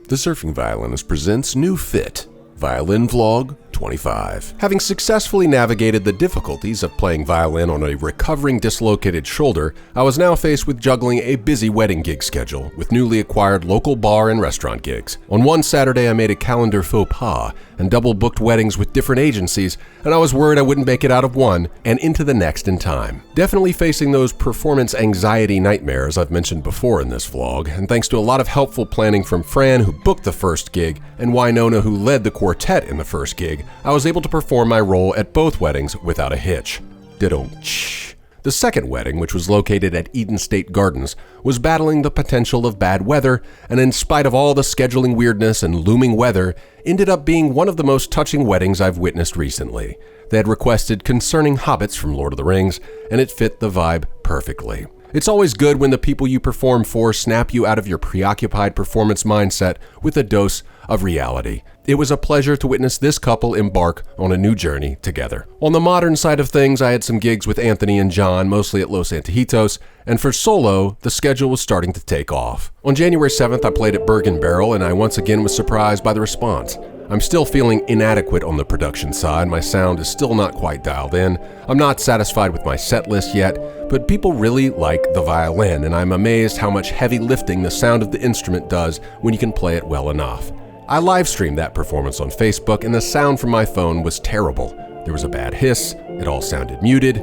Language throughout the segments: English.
The Surfing Violinist presents New Fit, Violin Vlog 25. Having successfully navigated the difficulties of playing violin on a recovering dislocated shoulder, I was now faced with juggling a busy wedding gig schedule with newly acquired local bar and restaurant gigs. On one Saturday, I made a calendar faux pas and double-booked weddings with different agencies, and I was worried I wouldn't make it out of one and into the next in time. Definitely facing those performance anxiety nightmares I've mentioned before in this vlog, and thanks to a lot of helpful planning from Fran, who booked the first gig, and Winona, who led the quartet in the first gig, I was able to perform my role at both weddings without a hitch. Didonch. The second wedding, which was located at Eden State Gardens, was battling the potential of bad weather, and in spite of all the scheduling weirdness and looming weather, ended up being one of the most touching weddings I've witnessed recently. They had requested concerning hobbits from Lord of the Rings, and it fit the vibe perfectly. It's always good when the people you perform for snap you out of your preoccupied performance mindset with a dose of reality. It was a pleasure to witness this couple embark on a new journey together. On the modern side of things, I had some gigs with Anthony and John, mostly at Los Antojitos, and for solo, the schedule was starting to take off. On January 7th, I played at Bergen Barrel, and I once again was surprised by the response. I'm still feeling inadequate on the production side. My sound is still not quite dialed in. I'm not satisfied with my set list yet, but people really like the violin, and I'm amazed how much heavy lifting the sound of the instrument does when you can play it well enough. I live-streamed that performance on Facebook, and the sound from my phone was terrible. There was a bad hiss, it all sounded muted,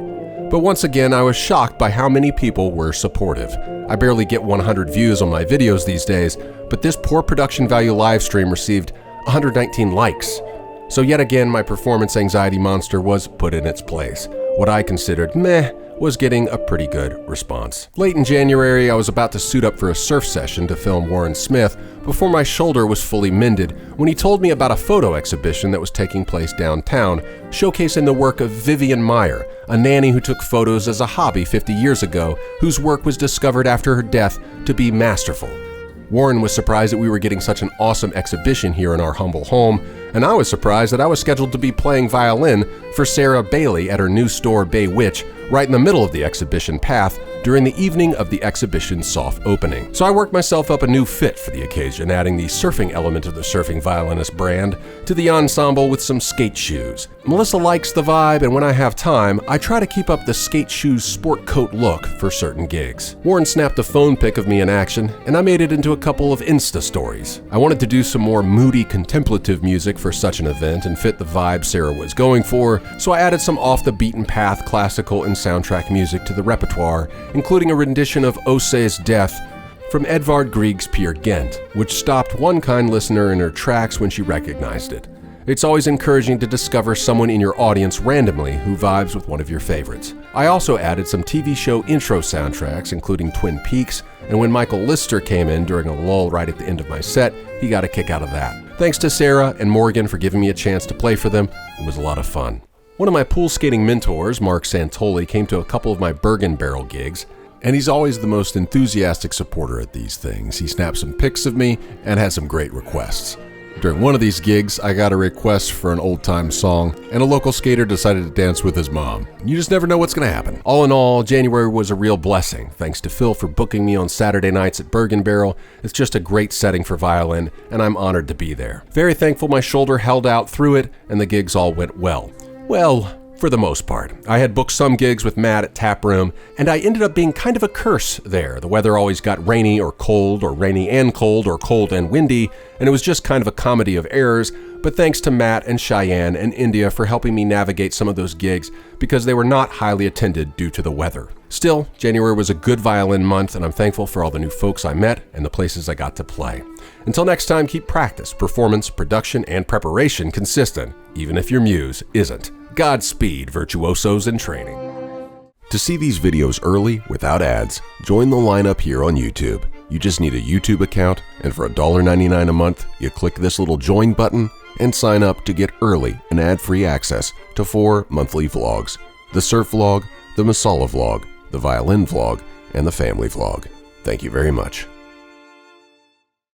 but once again I was shocked by how many people were supportive. I barely get 100 views on my videos these days, but this poor production value live stream received 119 likes. So yet again, my performance anxiety monster was put in its place. What I considered meh was getting a pretty good response. Late in January, I was about to suit up for a surf session to film Warren Smith before my shoulder was fully mended when he told me about a photo exhibition that was taking place downtown, showcasing the work of Vivian Meyer, a nanny who took photos as a hobby 50 years ago, whose work was discovered after her death to be masterful. Warren was surprised that we were getting such an awesome exhibition here in our humble home, and I was surprised that I was scheduled to be playing violin for Sarah Bailey at her new store Bay Witch right in the middle of the exhibition path during the evening of the exhibition's soft opening. So I worked myself up a new fit for the occasion, adding the surfing element of the Surfing Violinist brand to the ensemble with some skate shoes. Melissa likes the vibe, and when I have time, I try to keep up the skate shoes sport coat look for certain gigs. Warren snapped a phone pic of me in action, and I made it into a couple of Insta stories. I wanted to do some more moody, contemplative music for such an event and fit the vibe Sarah was going for, so I added some off-the-beaten-path classical and soundtrack music to the repertoire, including a rendition of Ose's Death from Edvard Grieg's Peer Gynt, which stopped one kind listener in her tracks when she recognized it. It's always encouraging to discover someone in your audience randomly who vibes with one of your favorites. I also added some TV show intro soundtracks, including Twin Peaks, and when Michael Lister came in during a lull right at the end of my set, he got a kick out of that. Thanks to Sarah and Morgan for giving me a chance to play for them. It was a lot of fun. One of my pool skating mentors, Mark Santoli, came to a couple of my Bergen Barrel gigs, and he's always the most enthusiastic supporter at these things. He snapped some pics of me and had some great requests. During one of these gigs, I got a request for an old-time song, and a local skater decided to dance with his mom. You just never know what's going to happen. All in all, January was a real blessing. Thanks to Phil for booking me on Saturday nights at Bergen Barrel. It's just a great setting for violin, and I'm honored to be there. Very thankful my shoulder held out through it, and the gigs all went well. Well, for the most part. I had booked some gigs with Matt at Tap Room, and I ended up being kind of a curse there. The weather always got rainy or rainy and cold, or cold and windy, and it was just kind of a comedy of errors, but thanks to Matt and Cheyenne and India for helping me navigate some of those gigs because they were not highly attended due to the weather. Still, January was a good violin month, and I'm thankful for all the new folks I met and the places I got to play. Until next time, keep practice, performance, production, and preparation consistent, even if your muse isn't. Godspeed, virtuosos in training. To see these videos early, without ads, join the lineup here on YouTube. You just need a YouTube account, and for $1.99 a month, you click this little join button and sign up to get early and ad-free access to 4 monthly vlogs: the surf vlog, the Masala vlog, the violin vlog, and the family vlog. Thank you very much.